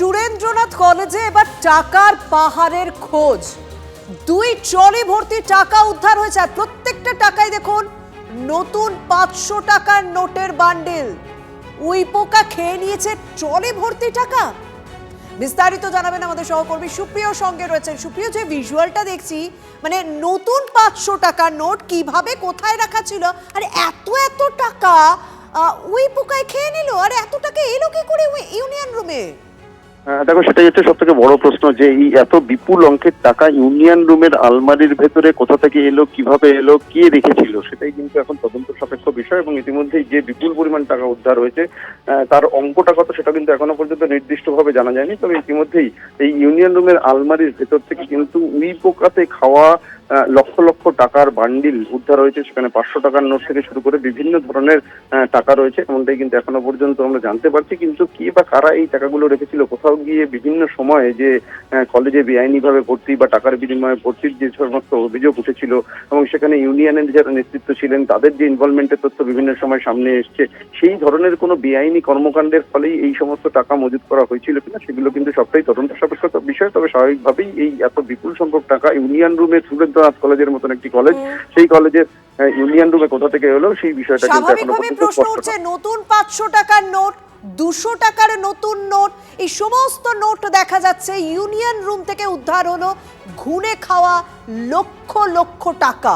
সুরেন্দ্রনাথ কলেজে এবার টাকার পাহাড়ের খোঁজ। 2 ট্রলি ভর্তি টাকা উদ্ধার হয়েছে, আর প্রত্যেকটা টাকায় দেখুন নতুন 500 টাকার নোটের বান্ডিল। উই পোকা খেয়ে নিয়েছে ট্রলি ভর্তি টাকা। বিস্তারিত জানাবেন আমাদের সহকর্মী সুপ্রিয়, সঙ্গে রয়েছেন সুপ্রিয়। যে ভিজুয়ালটা দেখছি, মানে নতুন 500 টাকার নোট কিভাবে কোথায় রাখা ছিল, আর এত এত টাকা উই পোকায় খেয়ে নিল, আর এত টাকা এলো কি করে ইউনিয়ন রুমে? দেখো, সেটাই হচ্ছে সব থেকে বড় প্রশ্ন, যে এই এত বিপুল অঙ্কের টাকা ইউনিয়ন রুমের আলমারির ভেতরে কোথা থেকে এলো, কিভাবে এলো, কে রেখেছিল, সেটাই কিন্তু এখন তদন্ত সাপেক্ষ বিষয়। এবং ইতিমধ্যেই যে বিপুল পরিমাণ টাকা উদ্ধার হয়েছে তার অঙ্কটা কত সেটা কিন্তু এখনো পর্যন্ত নির্দিষ্টভাবে জানা যায়নি। তবে ইতিমধ্যেই এই ইউনিয়ন রুমের আলমারির ভেতর থেকে কিন্তু উই পোকাতে খাওয়া লক্ষ লক্ষ টাকার বান্ডিল উদ্ধার হয়েছে। সেখানে 500 টাকার নোট থেকে শুরু করে বিভিন্ন ধরনের টাকা রয়েছে, এমনটাই কিন্তু এখনো পর্যন্ত আমরা জানতে পারছি। কিন্তু কে বা কারা এই টাকাগুলো রেখেছিল, কোথাও গিয়ে বিভিন্ন সময়ে যে কলেজে বেআইনিভাবে ভর্তি বা টাকার বিনিময়ে ভর্তির যে সমস্ত অভিযোগ উঠেছিল, এবং সেখানে ইউনিয়নের যারা নেতৃত্ব ছিলেন তাদের যে ইনভলভমেন্টের তথ্য বিভিন্ন সময় সামনে এসছে, সেই ধরনের কোনো বেআইনি কর্মকাণ্ডের ফলেই এই সমস্ত টাকা মজুত করা হয়েছিল কিনা সেগুলো কিন্তু সবটাই তদন্ত সাপেক্ষ বিষয়। তবে স্বাভাবিকভাবেই এই এত বিপুল সংখ্যক টাকা ইউনিয়ন রুমে, সুরেন্দ্রনাথ কলেজের মতন একটি কলেজ, সেই কলেজের ইউনিয়ন রুমে কোথা থেকে এলো সেই বিষয়টা কিন্তু এখনো স্বাভাবিকভাবে পর্যন্ত প্রশ্ন স্পষ্ট উঠছে, নয়। নতুন 500 টাকার নোট, 200 টাকার নতুন নোট, এই সমস্ত নোট দেখা যাচ্ছে ইউনিয়ন রুম থেকে উদ্ধার হলো। ঘুণে খাওয়া লক্ষ লক্ষ টাকা।